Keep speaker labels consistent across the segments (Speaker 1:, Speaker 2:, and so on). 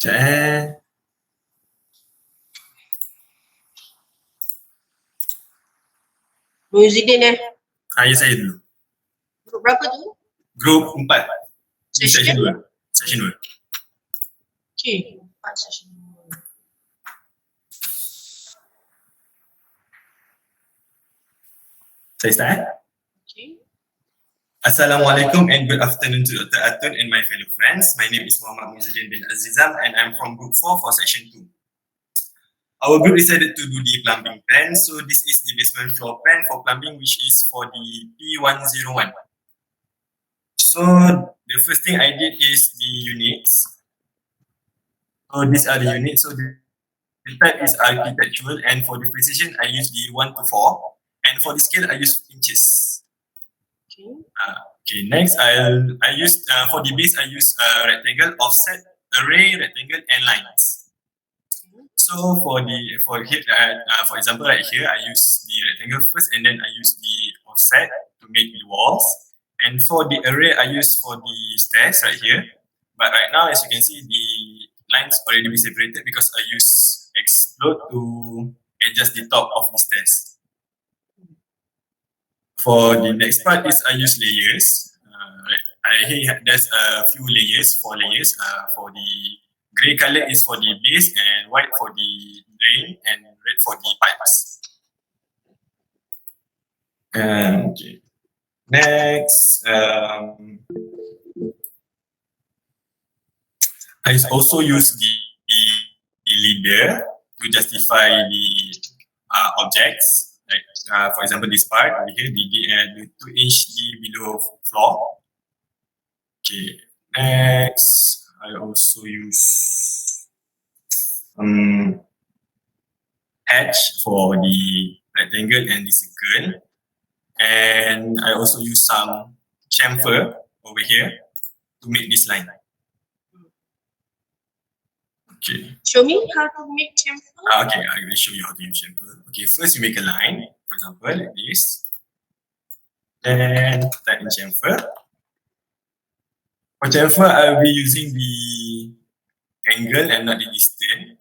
Speaker 1: Sekejap eh.
Speaker 2: Muhyiddin
Speaker 1: Ya saya dulu.
Speaker 2: Grup berapa tu?
Speaker 1: Grup 4. Ini section 2. Section 2.
Speaker 2: Okay, 4 session 2.
Speaker 1: Saya start
Speaker 2: Okay.
Speaker 1: Assalamualaikum and good afternoon to Dr. Atun and my fellow friends. My name is Muhammad Muhyiddin bin Azizam and I'm from group 4 for section 2. Our group decided to do the plumbing plan. So this is the basement floor plan for plumbing, which is for the P101. So the first thing I did is the units. So these are the units. So the type is architectural, and for the precision I use the 1 to 4, and for the scale I use inches. Okay, next I use for the base I use rectangle, offset, array, rectangle, and lines. So for here, for example right here, I use the rectangle first, and then I use the offset to make the walls. And for the array, I use for the stairs right here. But right now, as you can see, the lines already been separated because I use explode to adjust the top of the stairs. For the next part is I use layers. There's a few layers, 4 layers. For the grey color is for the base, and white for the drain, and red for the pipes. Okay. Next, I also use the leader to justify the objects. Like for example, this part over here, the 2-inch below floor. Okay. Next, I also use hatch for the rectangle and the circle, and I also use some chamfer over here to make this line. Okay.
Speaker 2: Show me how to make chamfer.
Speaker 1: Okay, I will show you how to use chamfer. Okay, first you make a line, for example, like this. Then type in chamfer. For chamfer, I will be using the angle and not the distance.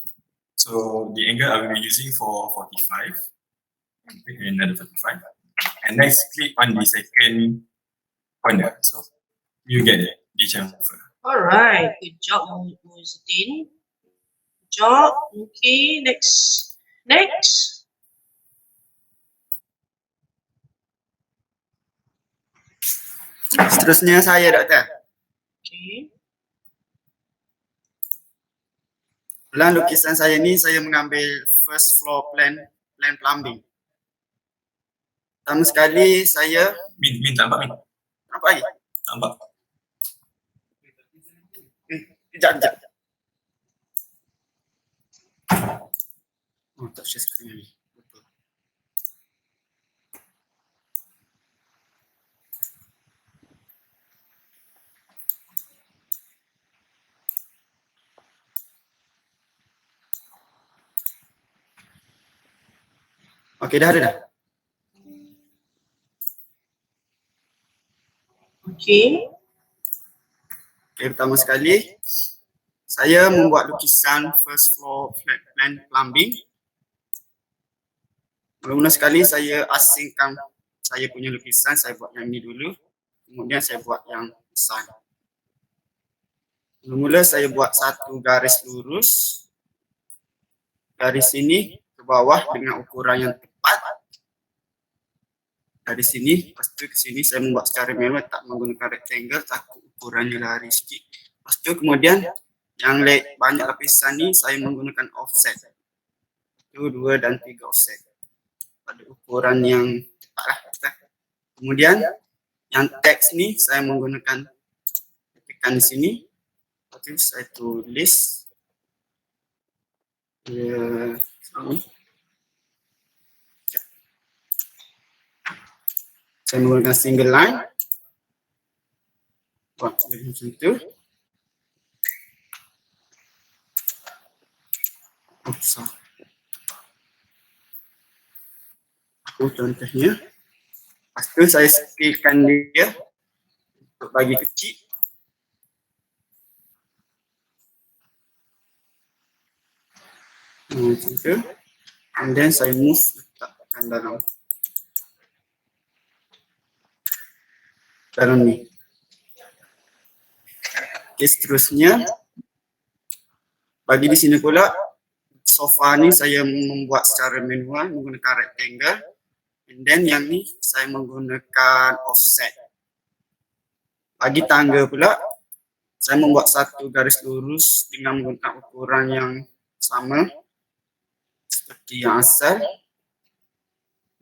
Speaker 1: So the angle I will be using for 45. Okay, another 45. And next, click on the second corner. So you get it, the chamfer.
Speaker 2: Alright, good job, Muhyiddin. Good job. Okay, next.
Speaker 3: Seterusnya saya, Doktor.
Speaker 2: Okay.
Speaker 3: Dalam lukisan saya ni, saya mengambil first floor plan plumbing. Pertama sekali saya
Speaker 1: Min tampak Min.
Speaker 3: Nampak lagi?
Speaker 1: Tampak.
Speaker 3: Kejap. Oh, tak share screen ni. Betul. Okey, dah ada.
Speaker 2: Okay.
Speaker 3: Pertama sekali saya membuat lukisan first floor plan plumbing. Mula-mula sekali saya asingkan saya punya lukisan, saya buat yang ni dulu. Kemudian saya buat yang besar. Mula-mula saya buat satu garis lurus. Garis ini ke bawah dengan ukuran yang tepat. Dari sini, lepas tu ke sini saya membuat secara manual, tak menggunakan rectangle, takut ukurannya lari sikit. Lepas tu kemudian yang banyak lapisan ni saya menggunakan offset. 1, 2 dan 3 offset. Pada ukuran yang tepat lah. Kemudian yang teks ni saya menggunakan tekan di sini. Lepas tu saya tulis sini. Saya menggunakan single line. Buat macam tu. Oops. Contohnya. Lepas tu saya scalekan dia untuk bagi kecil. Macam tu. And then saya move letakkan dalam ni. Okay, seterusnya bagi di sini pula sofa ni saya membuat secara manual menggunakan rectangle, and then yang ni saya menggunakan offset. Bagi tangga pula saya membuat satu garis lurus dengan menggunakan ukuran yang sama seperti yang asal.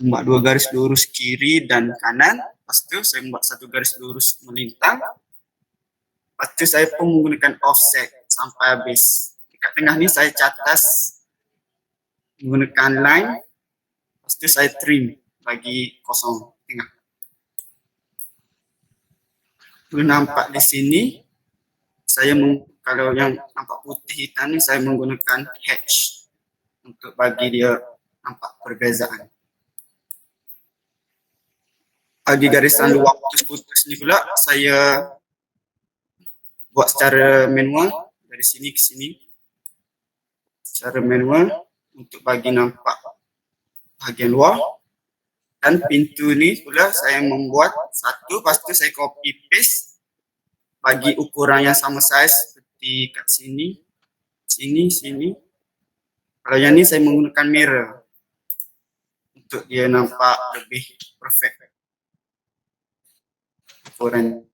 Speaker 3: Membuat dua garis lurus kiri dan kanan. Lepas tu saya membuat satu garis lurus melintang. Lepas tu saya pun menggunakan offset sampai habis. Dekat tengah ni saya catas menggunakan line. Lepas tu saya trim bagi kosong tengah. Boleh nampak di sini saya kalau yang nampak putih hitam ni saya menggunakan hatch untuk bagi dia nampak perbezaan. Bagi garisan luar putus-putus ni pula saya buat secara manual dari sini ke sini. Secara manual untuk bagi nampak bahagian luar. Dan pintu ni pula saya membuat satu, lepas tu saya copy paste bagi ukuran yang sama saiz seperti kat sini, sini, sini. Kalau yang ni saya menggunakan mirror untuk dia nampak lebih perfect ukurannya.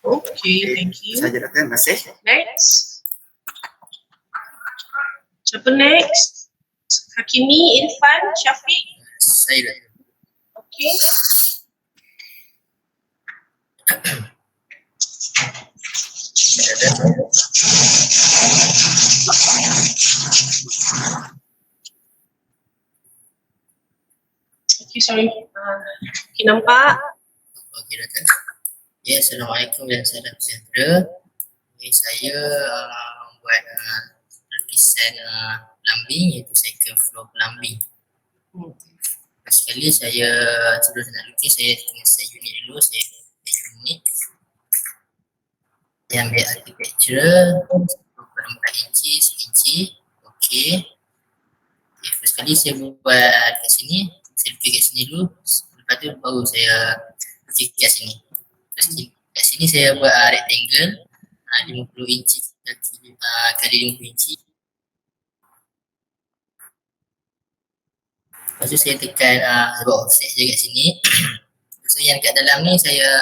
Speaker 2: Okay, thank you.
Speaker 3: Saja dah, terima kasih.
Speaker 2: Next. Siapa next? Hakimi, Irfan, Syafiq.
Speaker 4: Saya dah.
Speaker 2: Okay. Okay, sorry. Okay, nampak?
Speaker 4: Okey, Doktor. Ya, Assalamualaikum dan salam sejahtera. Okay, saya buat lukisan plumbing, iaitu second floor plumbing. First sekali saya sebelum nak lukis, saya tengah set unit dulu. Saya set unit. Saya ambil architecture 4 inci, 1 inci. Okey. Okay, first sekali saya buat kat sini. Saya lukis kat sini dulu. Lepas tu baru saya lukis kat sini. Kat sini saya buat rectangle 50 inci kali 50 inci. Lepas tu saya tekan buat offset je kat sini. So yang kat dalam ni saya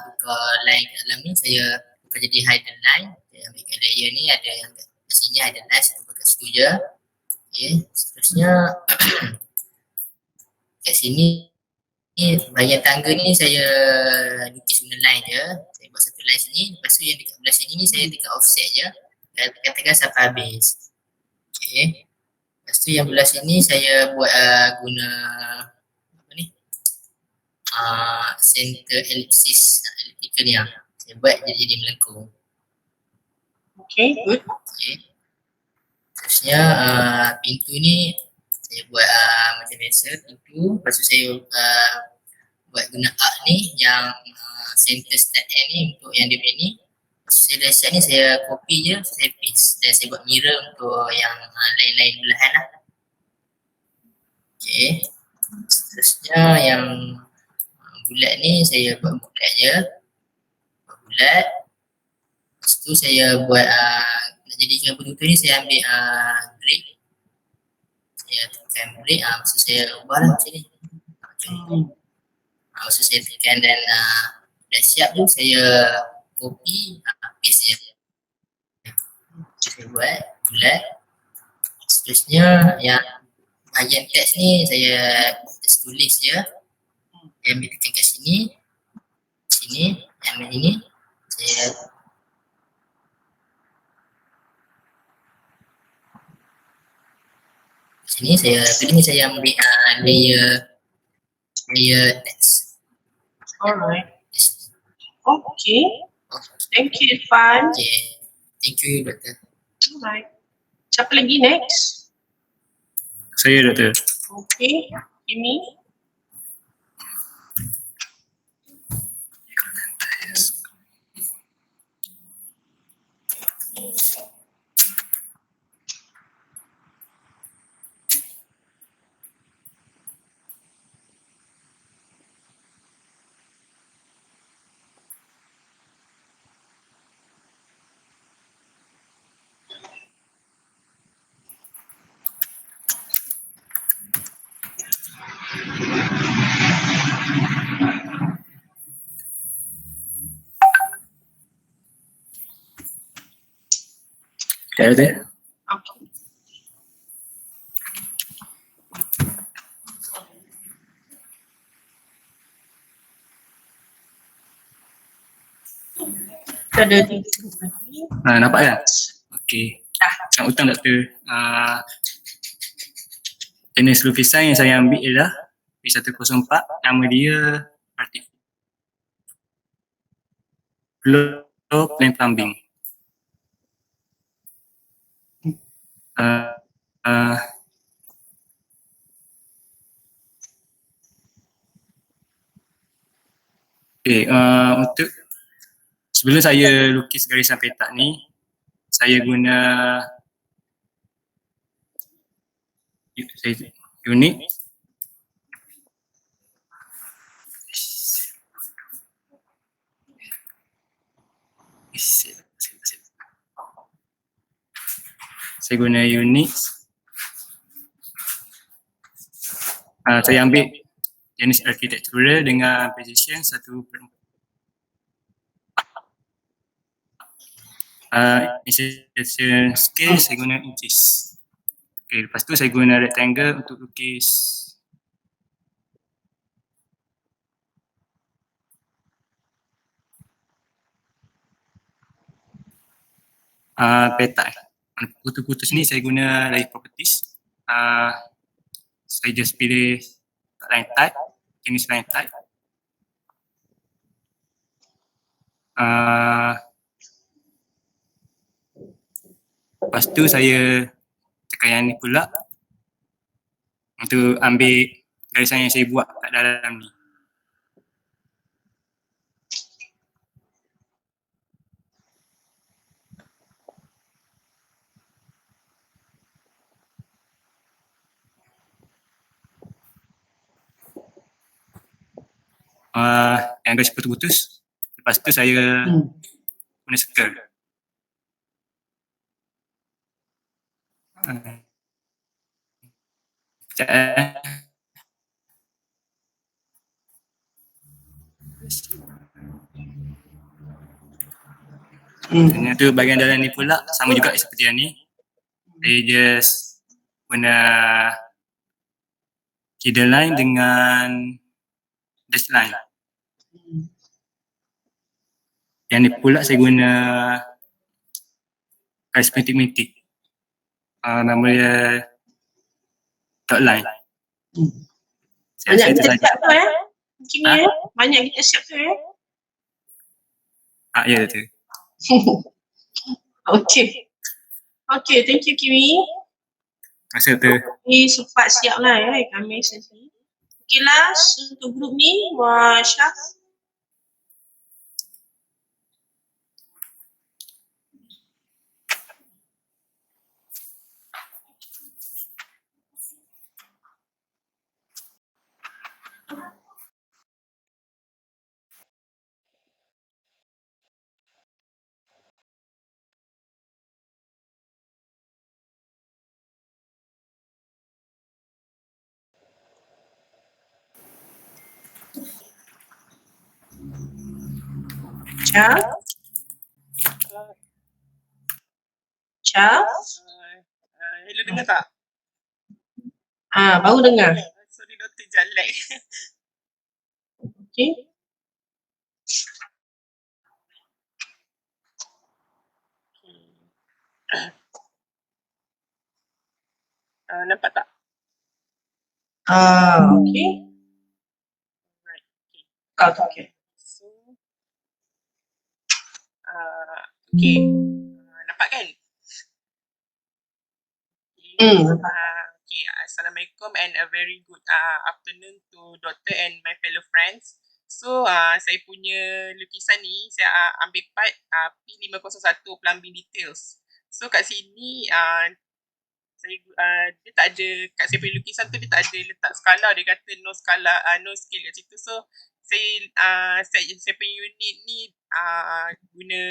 Speaker 4: tukar line kat dalam ni, saya tukar jadi hidden line. Saya ambil kat layer ni, ada yang kat sini hidden line, saya tukar kat situ je. Okay, seterusnya kat sini ni bahagian tangga ni saya lukis guna line je. Saya buat satu line sini, lepas tu yang dekat belah sini ni saya tekan offset je. Katakan sampai habis. Okay. Lepas tu yang belah sini saya buat guna apa ni? Center ellipsis, elliptical ni lah. Saya buat jadi melengkung.
Speaker 2: Okay, good.
Speaker 4: Okay. Terusnya pintu ni saya buat macam biasa pintu. Lepas tu saya buat guna arc ni yang center start end ni untuk yang dia punya ni. Lepas tu saya dah set ni, saya copy je, saya paste. Dan saya buat mirror untuk yang lain-lain belahan lah. Okay. Terusnya yang bulat ni saya buat bulat je. Buat bulat. Lepas tu saya buat nak jadikan betul-betul ni saya ambil break. Saya tekan break, maksud saya ubah lah macam ni. Maksud saya tekan dan dah siap tu saya copy, paste je. Saya buat bulat. Seterusnya yang bahagian teks ni saya tulis je. Saya ambil tekan kat sini. Sini, yang ini saya sini saya pilih, saya ambil layer text.
Speaker 2: Alright.
Speaker 4: Yes.
Speaker 2: Okay. Thank you, Irfan.
Speaker 4: Okay. Thank you, Doktor.
Speaker 2: Alright. Siapa lagi next?
Speaker 5: Saya, Doktor.
Speaker 2: Okay. Kimi.
Speaker 5: Sekejap Doktor.
Speaker 2: Okay. Kita ada 3 minit lagi.
Speaker 5: Nampak kan? Okey. Selamat hutang Doktor. Jenis lukisan yang saya ambil ialah P104. Nama dia Floor Plan Plumbing. Uh, uh, untuk sebelum saya lukis garisan petak ni, saya guna unit saya guna unit saya ambil jenis architectural dengan precision 1/4. Insertion scale saya guna inches. Okay, lepas tu saya guna rectangle untuk lukis petak. Putus-putus ni saya guna dari properties. Saya just pilih line type, jenis line type. Lepas tu saya tekan yang ni pula untuk ambil garisan yang saya buat kat dalam ni. Yang garis putus-putus. Lepas tu saya guna circle. Sekejap tu bahagian dalam ni pula sama juga seperti yang ni. Saya just guna hidden line dengan dash line. Yang ni pula saya guna garis mintik-mintik. Nama dia dot line.
Speaker 2: Banyak kita siap tu Kimi banyak kita siap tu
Speaker 5: Ya betul.
Speaker 2: Okay. Okay, thank you Kimi.
Speaker 5: Terima kasih Doktor.
Speaker 2: Ni sempat siap lah kami sesi. Okay, last untuk grup ni Syah. Syah?
Speaker 6: Hello, dengar tak?
Speaker 2: Baru dengar.
Speaker 6: Sorry, Doktor jelek.
Speaker 2: Okay.
Speaker 6: Nampak tak?
Speaker 2: Okay.
Speaker 6: Right.
Speaker 2: Okay.
Speaker 6: So, okay. Nampak kan? Okay. Assalamualaikum and a very good afternoon to Doctor and my fellow friends. So, saya punya lukisan ni, saya ambil part P501 Plumbing Details. So, kat sini, saya dia tak ada, kat saya punya lukisan tu dia tak ada letak skala, dia kata no skala, no scale kat situ. So, saya punya unit ni guna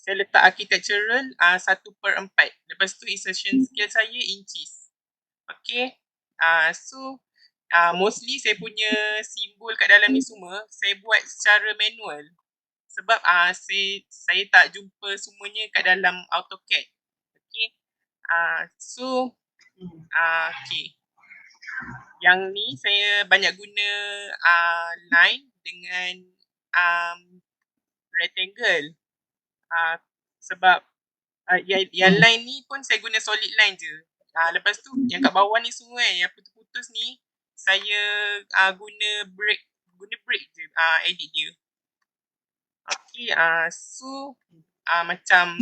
Speaker 6: saya letak architectural 1/4. Lepas tu insertion scale saya inches. Okay. So mostly saya punya simbol kat dalam ni semua saya buat secara manual. Sebab saya tak jumpa semuanya kat dalam AutoCAD. Okay. So okay. Yang ni saya banyak guna line dengan rectangle. Sebab yang line ni pun saya guna solid line je. Lepas tu yang kat bawah ni semua yang putus-putus ni saya guna break je edit dia. Okay, so macam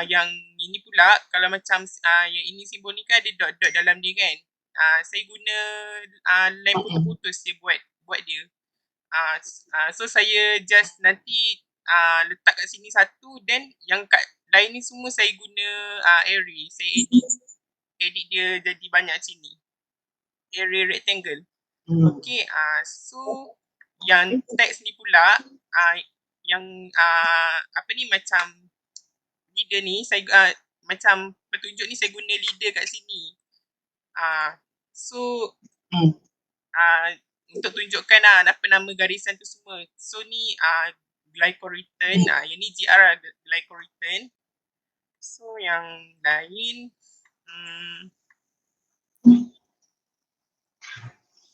Speaker 6: yang ini pula, kalau macam yang ini simbol ni kan ada dot-dot dalam dia kan. Saya guna line putus-putus je buat dia. So saya just nanti letak kat sini satu, then yang kat lain ni semua saya guna array. Saya edit dia jadi banyak sini. Array rectangle. Okay, so yang text ni pula yang apa ni macam leader ni saya macam petunjuk ni saya guna leader kat sini. So untuk tunjukkan apa nama garisan tu semua. So ni glycoritan, yang ni GR glycoritan. So yang lain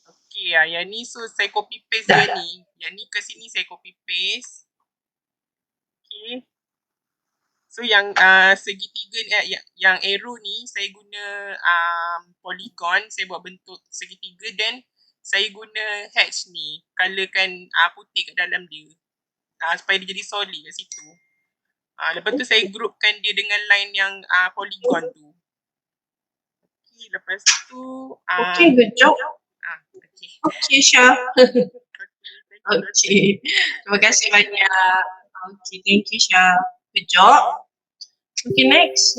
Speaker 6: okay, yang ni so saya copy paste dia ni. Yang ni ke sini saya copy paste. Okay. So yang segitiga yang arrow ni saya guna polygon, saya buat bentuk segitiga, then saya guna hatch ni, colorkan putih kat dalam dia. Supaya dia jadi solid kat situ. Lepas tu saya groupkan dia dengan line yang polygon tu. Okay, lepas tu
Speaker 2: Okay, good job.
Speaker 6: okay.
Speaker 2: Okay, Syah.
Speaker 6: Okay.
Speaker 2: Okay. Terima kasih banyak. Okay, thank you, Syah. Good job. Okay, next.